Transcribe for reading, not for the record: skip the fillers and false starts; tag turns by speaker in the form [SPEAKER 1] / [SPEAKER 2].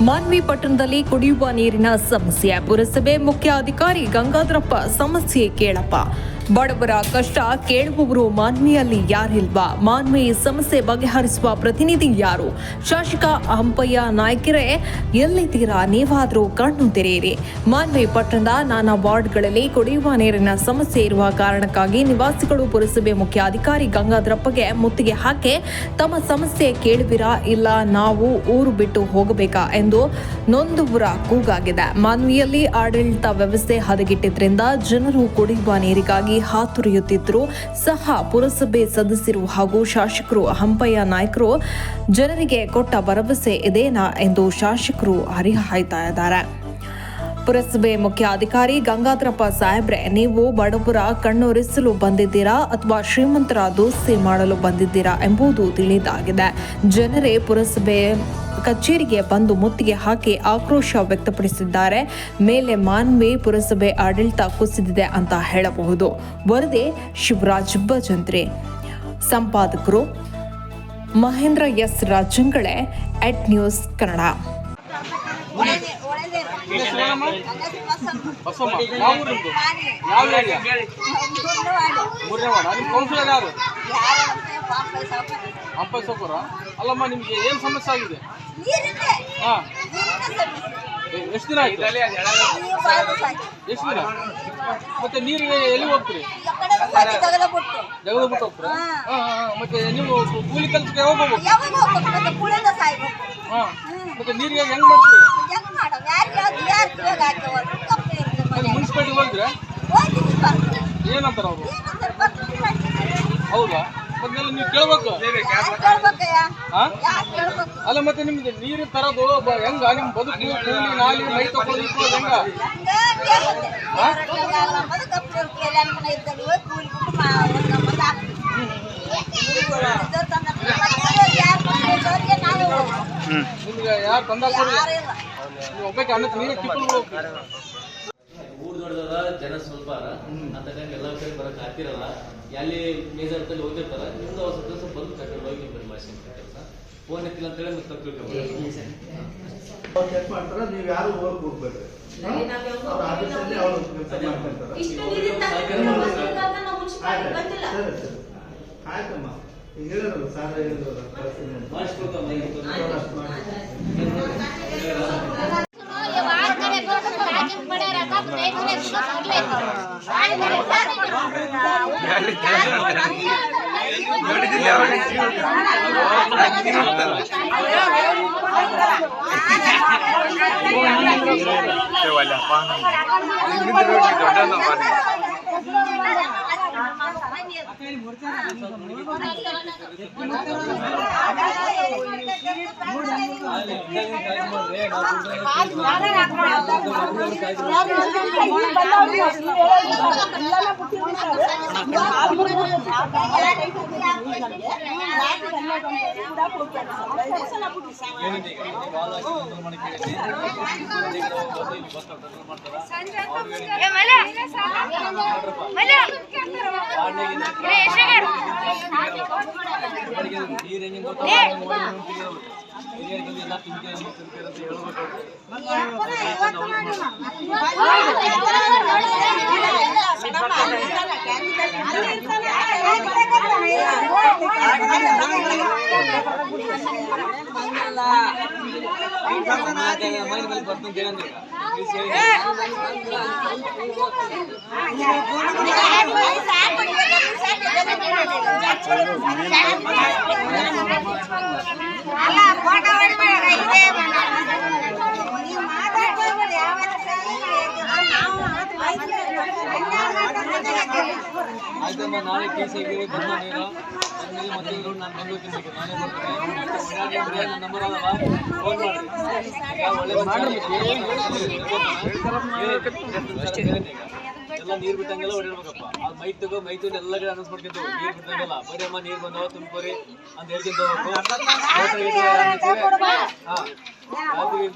[SPEAKER 1] ಮಾನ್ವಿ ಪಟ್ಟಣದಲ್ಲಿ ಕುಡಿಯುವ ನೀರಿನ ಸಮಸ್ಯೆ. ಪುರಸಭೆ ಮುಖ್ಯ ಅಧಿಕಾರಿ ಗಂಗಾಧರಪ್ಪ ಸಮಸ್ಯೆ ಕೇಳಪ್ಪ. ಬಡವರ ಕಷ್ಟ ಕೇಳುವವರು ಮಾನ್ವಿಯಲ್ಲಿ ಯಾರಿಲ್ವಾ? ಮಾನ್ವಿ ಸಮಸ್ಯೆ ಬಗೆಹರಿಸುವ ಪ್ರತಿನಿಧಿ ಯಾರು? ಶಾಸಕ ಹಂಪಯ್ಯ ನಾಯ್ಕರೇ ಎಲ್ಲಿದ್ದೀರಾ? ನೀವಾದರೂ ಕಣ್ಣು ತೆರೆಯಿರಿ. ಮಾನ್ವಿ ಪಟ್ಟಣದ ನಾನಾ ವಾರ್ಡ್ಗಳಲ್ಲಿ ಕುಡಿಯುವ ನೀರಿನ ಸಮಸ್ಯೆ ಇರುವ ಕಾರಣಕ್ಕಾಗಿ ನಿವಾಸಿಗಳು ಪುರಸಭೆ ಮುಖ್ಯ ಅಧಿಕಾರಿ ಗಂಗಾಧರಪ್ಪಗೆ ಮುತ್ತಿಗೆ ಹಾಕಿ ತಮ್ಮ ಸಮಸ್ಯೆ ಕೇಳುವಿರಾ, ಇಲ್ಲ ನಾವು ಊರು ಬಿಟ್ಟು ಹೋಗಬೇಕಾ ಎಂದು ನೊಂದುವರ ಕೂಗಾಗಿದೆ. ಮಾನ್ವಿಯಲ್ಲಿ ಆಡಳಿತ ವ್ಯವಸ್ಥೆ ಹದಗೆಟ್ಟಿದ್ರಿಂದ ಜನರು ಕುಡಿಯುವ ನೀರಿಗಾಗಿ ಹಾತೊರೆಯುತ್ತಿದ್ದರೂ ಸಹ ಪುರಸಭೆ ಸದಸ್ಯರು ಹಾಗೂ ಶಾಸಕರು ಹಂಪಯ್ಯ ನಾಯ್ಕರು ಜನರಿಗೆ ಕೊಟ್ಟ ಭರವಸೆ ಇದೇನಾ ಎಂದು ಶಾಸಕರು ಹರಿಹಾಯ್ತಾ ಇದ್ದಾರೆ. ಪುರಸಭೆ ಮುಖ್ಯ ಅಧಿಕಾರಿ ಗಂಗಾಧರಪ್ಪ ಸಾಹೇಬ್ರೆ, ನೀವು ಬಡವರ ಕಣ್ಣೊರೆಸಲು ಬಂದಿದ್ದೀರಾ ಅಥವಾ ಶ್ರೀಮಂತರ ದೋಸ್ತಿ ಮಾಡಲು ಬಂದಿದ್ದೀರಾ ಎಂಬುದು ತಿಳಿದಾಗಿದೆ. ಜನರೇ ಪುರಸಭೆ ಕಚೇರಿಗೆ ಬಂದು ಮುತ್ತಿಗೆ ಹಾಕಿ ಆಕ್ರೋಶ ವ್ಯಕ್ತಪಡಿಸಿದ್ದಾರೆ. ಮೇಲೆ ಮಾನ್ವಿ ಪುರಸಭೆ ಆಡಳಿತ ಕುಸಿದಿದೆ ಅಂತ ಹೇಳಬಹುದು. ವರದಿ ಶಿವರಾಜ್ ಭಜಂತ್ರಿ, ಸಂಪಾದಕರು ಮಹೇಂದ್ರ ಎಸ್ ರಾಜಂಗಳೆ, ಎಟ್ ನ್ಯೂಸ್ ಕನ್ನಡ.
[SPEAKER 2] ಅಲ್ಲಮ್ಮ, ನಿಮ್ಗೆ ಏನ್ ಸಮಸ್ಯೆ ಆಗಿದೆ? ಎಷ್ಟು ದಿನ ಆಯ್ತು? ಎಷ್ಟು ದಿನ? ಮತ್ತೆ ನೀರಿಗೆ ಎಲ್ಲಿ ಹೋಗ್ತೀರಿ? ಜಗದ ಬಿಟ್ಟು ಹೋಗ್ತೀರಾ? ಮತ್ತೆ ನೀವು ಕೂಲಿ ಕೆಲಸಕ್ಕೆ ಯಾವಾಗ ಹೋಗ್ಬೇಕು? ಮತ್ತೆ ನೀರಿಗೆ ಹೆಂಗ್ ಮಾಡ್ತೀರಿ? ಮುನ್ಸಿಪಾಲಿಟಿ ಹೋಗಿದ್ರೆ ಏನಂತಾರ ಅವರು? ಹೌದಾ? ಮತ್ತೆ ನೀವು ಕೇಳ್ಬೇಕು. ಅಲ್ಲ, ಮತ್ತೆ ನಿಮ್ಗೆ ನೀರು ತರೋದು ಹೆಂಗ? ನಿಮ್ ಬದುಕು ಕೂಲಿ ನಾಲಿ ಮೈ ತಗೊಳ್ಳಿ ಹೆಂಗ? ನಿಮ್ಗೆ ಯಾರು ತಂದಾಗ ನೀವು ಒಬ್ಬಕ್ಕೆ ಅನ್ನಕ್ಕೆ ನೀರು ಕಿತ್ಕೊಂಡು
[SPEAKER 3] ಊರ್ ದೊಡ್ಡದ ಜನ ಸ್ವಲ್ಪ ಅಂತ ಎಲ್ಲ ಕಡೆ ಬರಕ್ ಆಗ್ತಿರಲ್ಲ. ಎಲ್ಲಿ ಮೇಜರ್ ತಲ್ಲಿ ಹೋಗಿರ್ತಾರ, ನಿಮ್ದು ಅವ್ರ ಸದಸ್ಯ ಬಂದು ಕರ್ಕೊಂಡು ಹೋಗಿ ನಿಮ್ಮ ಭಾಷೆ ಕೆಲಸ ಫೋನ್ ಎತ್ತಿಲ್ಲ ಅಂತೇಳಿ ಮತ್ತೆ
[SPEAKER 4] ಚೆಕ್ ಮಾಡ್ತಾರ. ನೀವು ಯಾರು ಹೋಗ್ಬೇಡ್ರಿ. ಆಯ್ತಮ್ಮ, ಹೇಳಿದ್ರಲ್ಲ ಸಾರ್, ಹೇಳಿದ್ರಲ್ಲ
[SPEAKER 3] ಆಯ್ತಮ್ಮ, ನಾಳೆ ಕೇಸ್ ಆಗಿ ಬಂದ ನೀನು ಮತ್ತೆ ನಾನು ಬಂದೋಗ್ತೀನಿ. ನಾನೇ ಬರ್ತೀನಿ. ನಂಬರ್ ಅದಲ್ಲ, ಫೋನ್ ಮಾಡಿ. ಎಲ್ಲ ನೀರು ಬಿಟ್ಟಂಗೆಲ್ಲ ಹೊಡಿರ್ಬೇಕಪ್ಪ. ಅದು ಮೈಕ್ ತಗೋ, ಮೈತು ಎಲ್ಲ ಕಡೆ ಅನೌನ್ಸ್ ಮಾಡ್ಕೊಂತ ನೀರು ಬಿಟ್ಟಂಗೆಲ್ಲ ಬರೀ ಅಮ್ಮ ನೀರು ಬಂದವ ತುಂಬ್ಕೋರಿ ಅಂತ ಹೇಳ್ಕೊಂತ ಹೋಗ್ಬೇಕು.